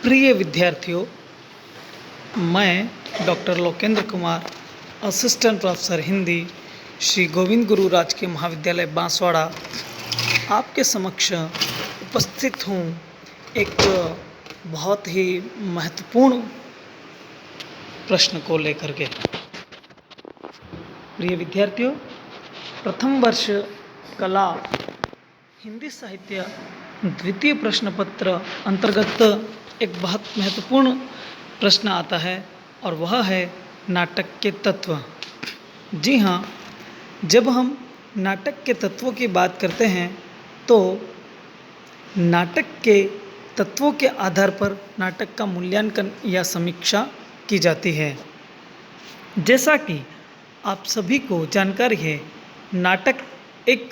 प्रिय विद्यार्थियों, मैं doctor Lokendra Kumar, assistant professor Hindi, Shri Govind Guru राजकीय महाविद्यालय बांसवाड़ा, आपके समक्ष उपस्थित हूँ एक बहुत ही महत्वपूर्ण प्रश्न को लेकर के। प्रिय विद्यार्थियों, प्रथम वर्ष कला हिंदी साहित्य द्वितीय प्रश्न पत्र अंतर्गत एक बहुत महत्वपूर्ण प्रश्न आता है और वह है नाटक के तत्व। जी हाँ, जब हम नाटक के तत्वों की बात करते हैं तो नाटक के तत्वों के आधार पर नाटक का मूल्यांकन या समीक्षा की जाती है। जैसा कि आप सभी को जानकारी है, नाटक एक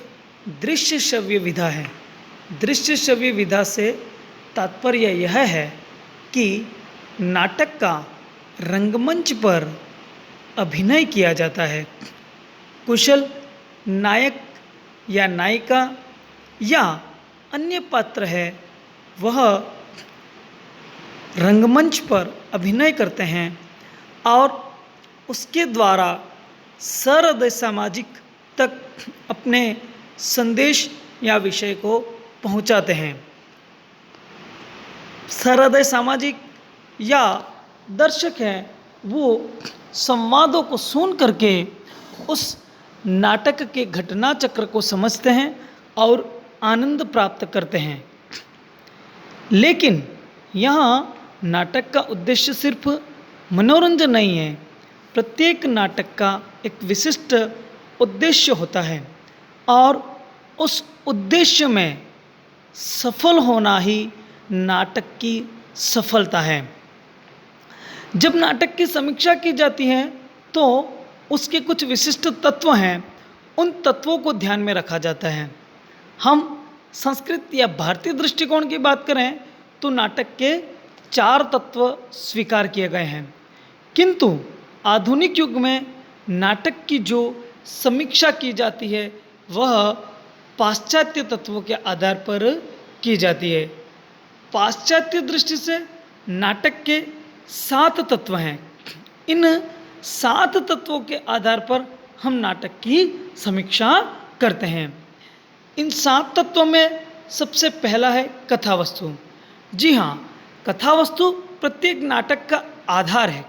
दृश्य श्रव्य विधा है। दृश्य श्रव्य विधा से तात्पर्य यह है कि नाटक का रंगमंच पर अभिनय किया जाता है। कुशल नायक या नायिका या अन्य पात्र है, वह रंगमंच पर अभिनय करते हैं और उसके द्वारा सहृदय सामाजिक तक अपने संदेश या विषय को पहुंचाते हैं। सहृदय सामाजिक या दर्शक हैं, वो संवादों को सुन करके उस नाटक के घटना चक्र को समझते हैं और आनंद प्राप्त करते हैं। लेकिन यहाँ नाटक का उद्देश्य सिर्फ मनोरंजन नहीं है। प्रत्येक नाटक का एक विशिष्ट उद्देश्य होता है और उस उद्देश्य में सफल होना ही नाटक की सफलता है। जब नाटक की समीक्षा की जाती है तो उसके कुछ विशिष्ट तत्व हैं, उन तत्वों को ध्यान में रखा जाता है। हम संस्कृत या भारतीय दृष्टिकोण की बात करें तो नाटक के 4 तत्व स्वीकार किए गए हैं, किंतु आधुनिक युग में नाटक की जो समीक्षा की जाती है वह पाश्चात्य तत्वों के आधार पर की जाती है। पाश्चात्य दृष्टि से नाटक के 7 तत्व हैं। इन 7 तत्वों के आधार पर हम नाटक की समीक्षा करते हैं। इन 7 तत्वों में सबसे पहला है कथा वस्तु। जी हाँ, कथा वस्तु प्रत्येक नाटक का आधार है।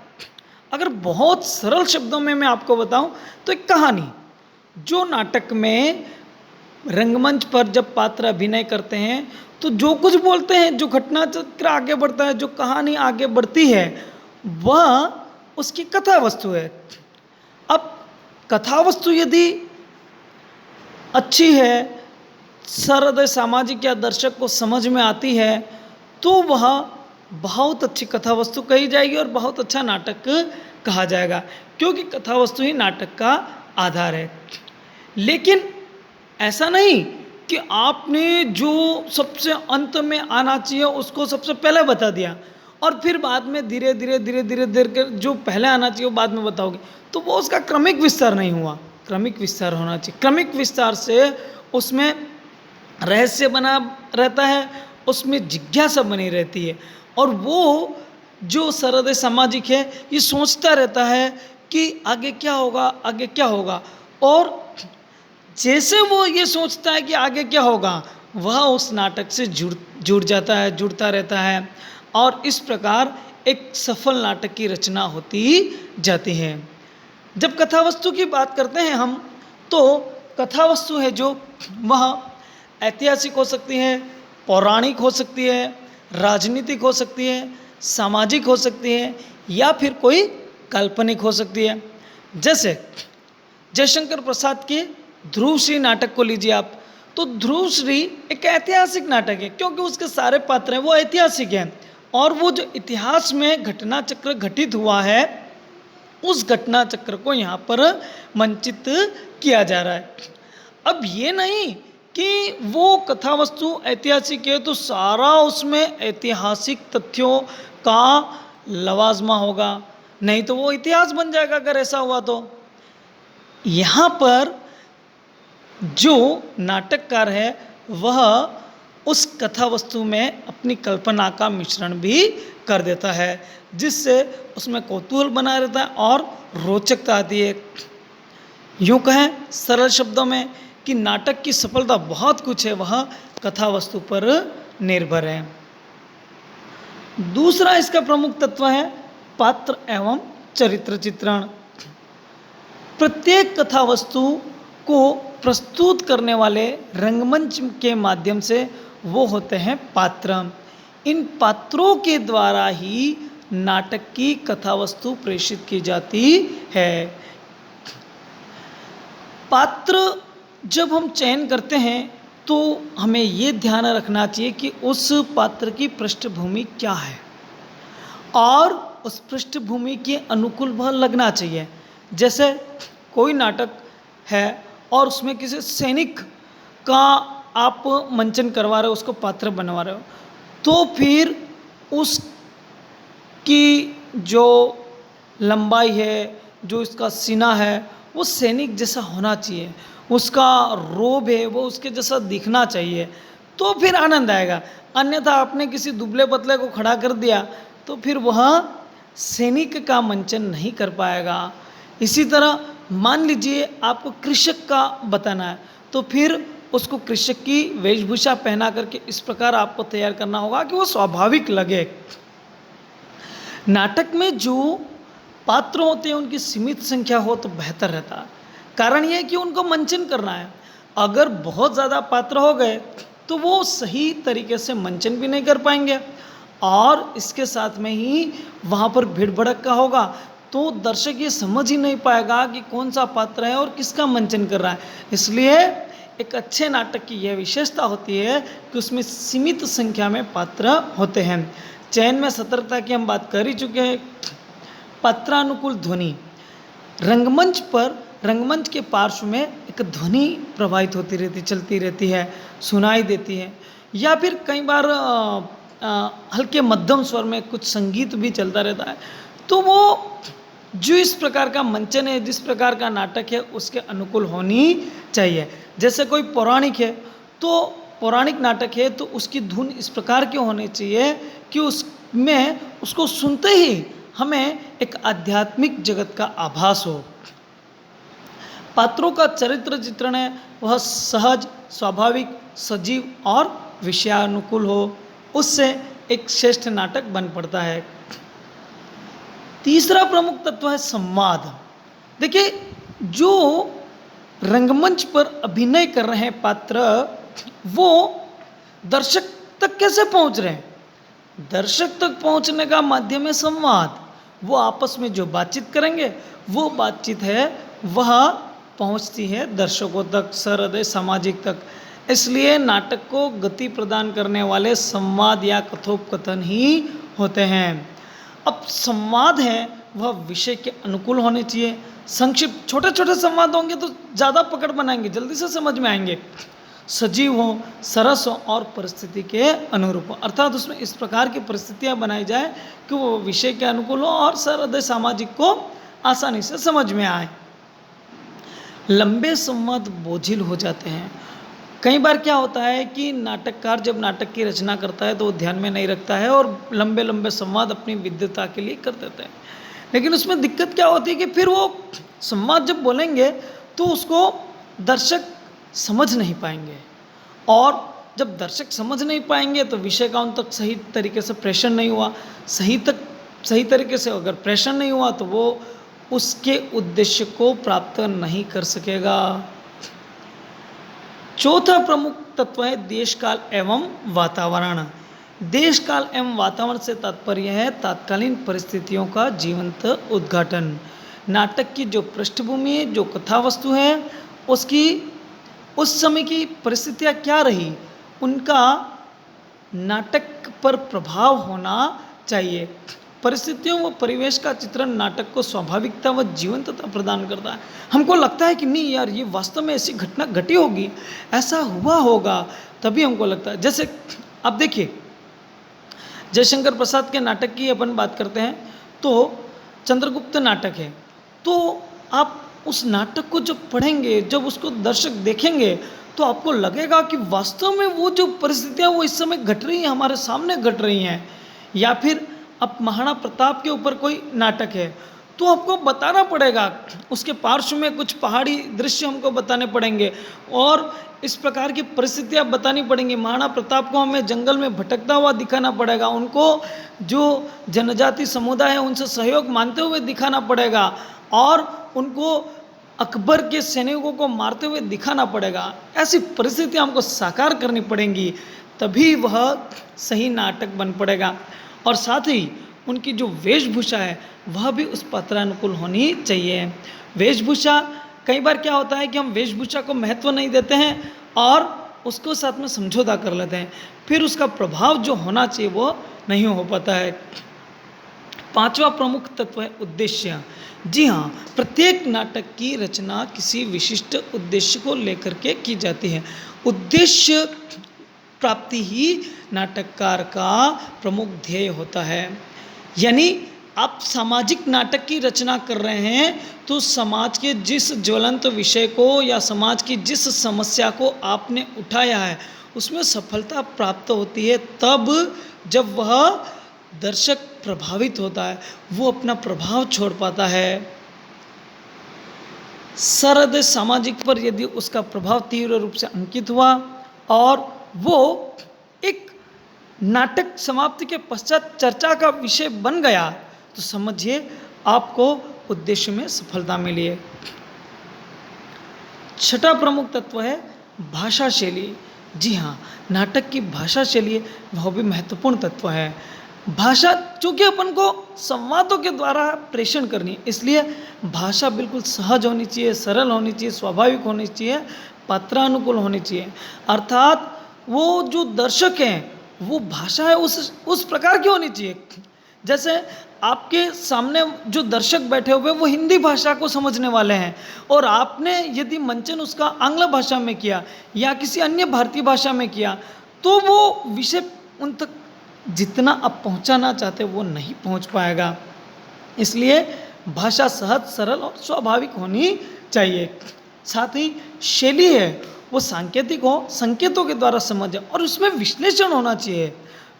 अगर बहुत सरल शब्दों में मैं आपको बताऊं तो एक कहानी, जो नाटक में रंगमंच पर जब पात्र अभिनय करते हैं तो जो कुछ बोलते हैं, जो घटना चक्र आगे बढ़ता है, जो कहानी आगे बढ़ती है, वह उसकी कथा वस्तु है। अब कथा वस्तु यदि अच्छी है, सहृदय सामाजिक या दर्शक को समझ में आती है, तो वह बहुत अच्छी कथा वस्तु कही जाएगी और बहुत अच्छा नाटक कहा जाएगा, क्योंकि कथा वस्तु ही नाटक का आधार है। लेकिन ऐसा नहीं कि आपने जो सबसे अंत में आना चाहिए उसको सबसे पहले बता दिया और फिर बाद में धीरे धीरे जो पहले आना चाहिए वो बाद में बताओगे, तो वो उसका क्रमिक विस्तार नहीं हुआ। क्रमिक विस्तार होना चाहिए। क्रमिक विस्तार से उसमें रहस्य बना रहता है, उसमें जिज्ञासा बनी रहती है और वो जो सहृदय सामाजिक है ये सोचता रहता है कि आगे क्या होगा, आगे क्या होगा, और जैसे वो ये सोचता है कि आगे क्या होगा, वह उस नाटक से जुड़ जाता है, जुड़ता रहता है और इस प्रकार एक सफल नाटक की रचना होती जाती है। जब कथा वस्तु की बात करते हैं हम, तो कथा वस्तु है जो वह ऐतिहासिक हो सकती है, पौराणिक हो सकती है, राजनीतिक हो सकती है, सामाजिक हो सकती है या फिर कोई काल्पनिक हो सकती है। जैसे जयशंकर प्रसाद के ध्रुव श्री नाटक को लीजिए आप, तो ध्रुव श्री एक ऐतिहासिक नाटक है क्योंकि उसके सारे पात्र हैं वो ऐतिहासिक हैं और वो जो इतिहास में घटना चक्र घटित हुआ है उस घटना चक्र को यहाँ पर मंचित किया जा रहा है। अब ये नहीं कि वो कथा वस्तु ऐतिहासिक है तो सारा उसमें ऐतिहासिक तथ्यों का लवाजमा होगा, नहीं तो वो इतिहास बन जाएगा अगर ऐसा हुआ तो। यहाँ पर जो नाटककार है वह उस कथा वस्तु में अपनी कल्पना का मिश्रण भी कर देता है, जिससे उसमें कौतूहल बना रहता है और रोचकता आती है। यूँ कहें सरल शब्दों में कि नाटक की सफलता बहुत कुछ है, वह कथा वस्तु पर निर्भर है। दूसरा इसका प्रमुख तत्व है पात्र एवं चरित्र चित्रण। प्रत्येक कथा वस्तु को प्रस्तुत करने वाले रंगमंच के माध्यम से वो होते हैं पात्र। इन पात्रों के द्वारा ही नाटक की कथा वस्तु प्रेषित की जाती है। पात्र जब हम चयन करते हैं तो हमें ये ध्यान रखना चाहिए कि उस पात्र की पृष्ठभूमि क्या है और उस पृष्ठभूमि के अनुकूल वह लगना चाहिए। जैसे कोई नाटक है और उसमें किसी सैनिक का आप मंचन करवा रहे हो, उसको पात्र बनवा रहे हो, तो फिर उसकी जो लंबाई है, जो इसका सीना है, वो सैनिक जैसा होना चाहिए, उसका रोब है वो उसके जैसा दिखना चाहिए, तो फिर आनंद आएगा। अन्यथा आपने किसी दुबले पतले को खड़ा कर दिया तो फिर वह सैनिक का मंचन नहीं कर पाएगा। इसी तरह मान लीजिए आपको कृषक का बताना है, तो फिर उसको कृषक की वेशभूषा पहना करके इस प्रकार आपको तैयार करना होगा कि वो स्वाभाविक लगे। नाटक में जो पात्र होते हैं उनकी सीमित संख्या हो तो बेहतर रहता है। कारण यह है कि उनको मंचन करना है। अगर बहुत ज़्यादा पात्र हो गए तो वो सही तरीके से मंचन भी नहीं कर पाएंगे और इसके साथ में ही वहाँ पर भीड़ भड़क का होगा, तो दर्शक ये समझ ही नहीं पाएगा कि कौन सा पात्र है और किसका मंचन कर रहा है। इसलिए एक अच्छे नाटक की यह विशेषता होती है कि उसमें सीमित संख्या में पात्र होते हैं। चयन में सतर्कता की हम बात कर ही चुके हैं। पात्रानुकूल ध्वनि। रंगमंच के पार्श्व में एक ध्वनि प्रवाहित होती रहती, चलती रहती है, सुनाई देती है, या फिर कई बार हल्के मध्यम स्वर में कुछ संगीत भी चलता रहता है। तो वो जो इस प्रकार का मंचन है, जिस प्रकार का नाटक है, उसके अनुकूल होनी चाहिए। जैसे कोई पौराणिक है तो पौराणिक नाटक है तो उसकी धुन इस प्रकार की होनी चाहिए कि उसमें उसको सुनते ही हमें एक आध्यात्मिक जगत का आभास हो। पात्रों का चरित्र चित्रण है वह सहज, स्वाभाविक, सजीव और विषयानुकूल हो, उससे एक श्रेष्ठ नाटक बन पड़ता है। तीसरा प्रमुख तत्व है संवाद। देखिए, जो रंगमंच पर अभिनय कर रहे हैं पात्र, वो दर्शक तक कैसे पहुंच रहे हैं? दर्शक तक पहुंचने का माध्यम है संवाद। वो आपस में जो बातचीत करेंगे वो बातचीत है वह पहुंचती है दर्शकों तक, सहृदय सामाजिक तक। इसलिए नाटक को गति प्रदान करने वाले संवाद या कथोपकथन ही होते हैं। अब संवाद है वह विषय के अनुकूल होने चाहिए। संक्षिप्त छोटे छोटे संवाद होंगे तो ज़्यादा पकड़ बनाएंगे, जल्दी से समझ में आएंगे। सजीव हो, सरस हो और परिस्थिति के अनुरूप हो, अर्थात उसमें इस प्रकार की परिस्थितियां बनाई जाए कि वो विषय के अनुकूल हो और सहृदय सामाजिक को आसानी से समझ में आए। लंबे संवाद बोझिल हो जाते हैं। कई बार क्या होता है कि नाटककार जब नाटक की रचना करता है तो वो ध्यान में नहीं रखता है और लंबे लंबे संवाद अपनी विद्वता के लिए कर देते हैं। लेकिन उसमें दिक्कत क्या होती है कि फिर वो संवाद जब बोलेंगे तो उसको दर्शक समझ नहीं पाएंगे, और जब दर्शक समझ नहीं पाएंगे तो विषय का उन तक सही तरीके से प्रेषण नहीं हुआ। सही तरीके से अगर प्रेषण नहीं हुआ तो वो उसके उद्देश्य को प्राप्त नहीं कर सकेगा। चौथा प्रमुख तत्व है देश काल एवं वातावरण। देश काल एवं वातावरण से तात्पर्य है तात्कालीन परिस्थितियों का जीवंत उद्घाटन। नाटक की जो पृष्ठभूमि है, जो कथा वस्तु है, उसकी उस समय की परिस्थितियाँ क्या रही, उनका नाटक पर प्रभाव होना चाहिए। परिस्थितियों व परिवेश का चित्रण नाटक को स्वाभाविकता व जीवंतता प्रदान करता है। हमको लगता है कि नहीं यार, ये वास्तव में ऐसी घटना घटी होगी, ऐसा हुआ होगा, तभी हमको लगता है। जैसे अब देखिए, जयशंकर प्रसाद के नाटक की अपन बात करते हैं तो चंद्रगुप्त नाटक है, तो आप उस नाटक को जब पढ़ेंगे, जब उसको दर्शक देखेंगे तो आपको लगेगा कि वास्तव में वो जो परिस्थितियाँ वो इस समय घट रही हैं, हमारे सामने घट रही हैं। या फिर अब महाराणा प्रताप के ऊपर कोई नाटक है तो आपको बताना पड़ेगा, उसके पार्श्व में कुछ पहाड़ी दृश्य हमको बताने पड़ेंगे और इस प्रकार की परिस्थितियाँ बतानी पड़ेंगी। महाराणा प्रताप को हमें जंगल में भटकता हुआ दिखाना पड़ेगा, उनको जो जनजाति समुदाय है उनसे सहयोग मानते हुए दिखाना पड़ेगा और उनको अकबर के सैनिकों को मारते हुए दिखाना पड़ेगा। ऐसी परिस्थितियाँ हमको साकार करनी पड़ेंगी, तभी वह सही नाटक बन पड़ेगा। और साथ ही उनकी जो वेशभूषा है वह भी उस पात्रानुकूल होनी चाहिए। वेशभूषा, कई बार क्या होता है कि हम वेशभूषा को महत्व नहीं देते हैं और उसको साथ में समझौता कर लेते हैं, फिर उसका प्रभाव जो होना चाहिए वो नहीं हो पाता है। पांचवा प्रमुख तत्व है उद्देश्य। जी हाँ, प्रत्येक नाटक की रचना किसी विशिष्ट उद्देश्य को लेकर के की जाती है। उद्देश्य प्राप्ति ही नाटककार का प्रमुख ध्येय होता है। यानी आप सामाजिक नाटक की रचना कर रहे हैं तो समाज के जिस ज्वलंत विषय को या समाज की जिस समस्या को आपने उठाया है उसमें सफलता प्राप्त होती है तब जब वह दर्शक प्रभावित होता है, वो अपना प्रभाव छोड़ पाता है। सरद सामाजिक पर यदि उसका प्रभाव तीव्र रूप से अंकित हुआ और वो एक नाटक समाप्ति के पश्चात चर्चा का विषय बन गया तो समझिए आपको उद्देश्य में सफलता मिली है। छठा प्रमुख तत्व है भाषा शैली। जी हाँ, नाटक की भाषा शैली वह भी महत्वपूर्ण तत्व है। भाषा चूँकि अपन को संवादों के द्वारा प्रेषण करनी है, इसलिए भाषा बिल्कुल सहज होनी चाहिए, सरल होनी चाहिए, स्वाभाविक होनी चाहिए, पात्रानुकूल होनी चाहिए। अर्थात वो जो दर्शक हैं वो भाषा है उस प्रकार की होनी चाहिए। जैसे आपके सामने जो दर्शक बैठे हुए वो हिंदी भाषा को समझने वाले हैं और आपने यदि मंचन उसका आंग्ल भाषा में किया या किसी अन्य भारतीय भाषा में किया तो वो विषय उन तक जितना आप पहुंचाना चाहते वो नहीं पहुंच पाएगा। इसलिए भाषा सहज, सरल और स्वाभाविक होनी चाहिए। साथ ही शैली है वो सांकेतिक हो, संकेतों के द्वारा समझे और उसमें विश्लेषण होना चाहिए।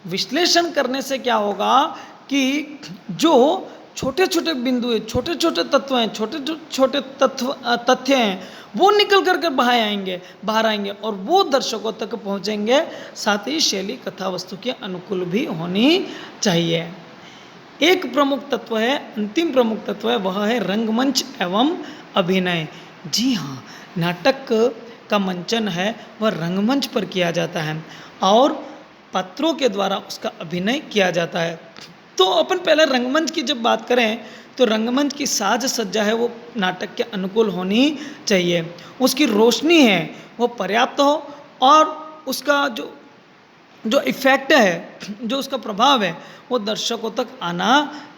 विश्लेषण करने से क्या होगा कि जो छोटे छोटे बिंदु हैं, छोटे छोटे तत्व हैं, छोटे छोटे तथ्य हैं वो निकल कर बाहर आएंगे और वो दर्शकों तक पहुंचेंगे। साथ ही शैली कथा वस्तु के अनुकूल भी होनी चाहिए। एक प्रमुख तत्व है, अंतिम प्रमुख तत्व है, वह है रंगमंच एवं अभिनय। जी हाँ, नाटक का मंचन है वह रंगमंच पर किया जाता है और पात्रों के द्वारा उसका अभिनय किया जाता है। तो अपन पहले रंगमंच की जब बात करें तो रंगमंच की साज सज्जा है वो नाटक के अनुकूल होनी चाहिए। उसकी रोशनी है वो पर्याप्त हो और उसका जो इफ़ेक्ट है, जो उसका प्रभाव है वो दर्शकों तक आना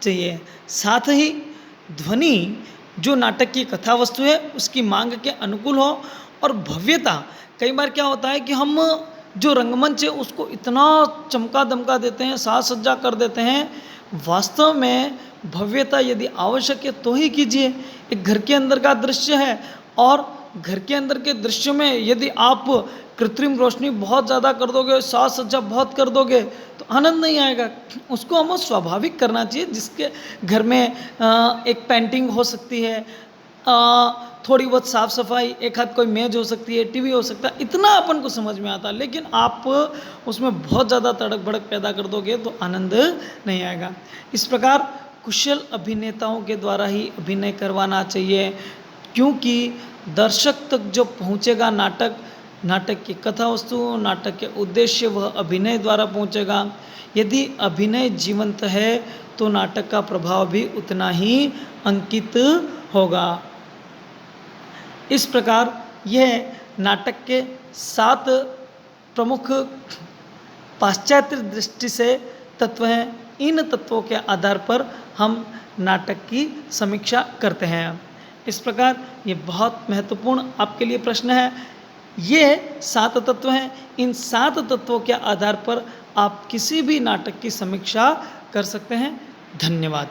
चाहिए। साथ ही ध्वनि जो नाटक की कथा वस्तु है उसकी मांग के अनुकूल हो और भव्यता, कई बार क्या होता है कि हम जो रंगमंच है उसको इतना चमका दमका देते हैं, साज सज्जा कर देते हैं। वास्तव में भव्यता यदि आवश्यक है तो ही कीजिए। एक घर के अंदर का दृश्य है और घर के अंदर के दृश्य में यदि आप कृत्रिम रोशनी बहुत ज़्यादा कर दोगे, साज सज्जा बहुत कर दोगे तो आनंद नहीं आएगा। उसको हमें स्वाभाविक करना चाहिए। जिसके घर में एक पेंटिंग हो सकती है, थोड़ी बहुत साफ़ सफाई, एक हाथ कोई मेज हो सकती है, टीवी हो सकता है, इतना अपन को समझ में आता है। लेकिन आप उसमें बहुत ज़्यादा तड़क भड़क पैदा कर दोगे तो आनंद नहीं आएगा। इस प्रकार कुशल अभिनेताओं के द्वारा ही अभिनय करवाना चाहिए, क्योंकि दर्शक तक जो पहुँचेगा नाटक की कथा वस्तु, नाटक के उद्देश्य, वह अभिनय द्वारा पहुँचेगा। यदि अभिनय जीवंत है तो नाटक का प्रभाव भी उतना ही अंकित होगा। इस प्रकार यह नाटक के 7 प्रमुख पाश्चात्य दृष्टि से तत्व हैं। इन तत्वों के आधार पर हम नाटक की समीक्षा करते हैं। इस प्रकार ये बहुत महत्वपूर्ण आपके लिए प्रश्न है। ये 7 तत्व हैं। इन 7 तत्वों के आधार पर आप किसी भी नाटक की समीक्षा कर सकते हैं। धन्यवाद।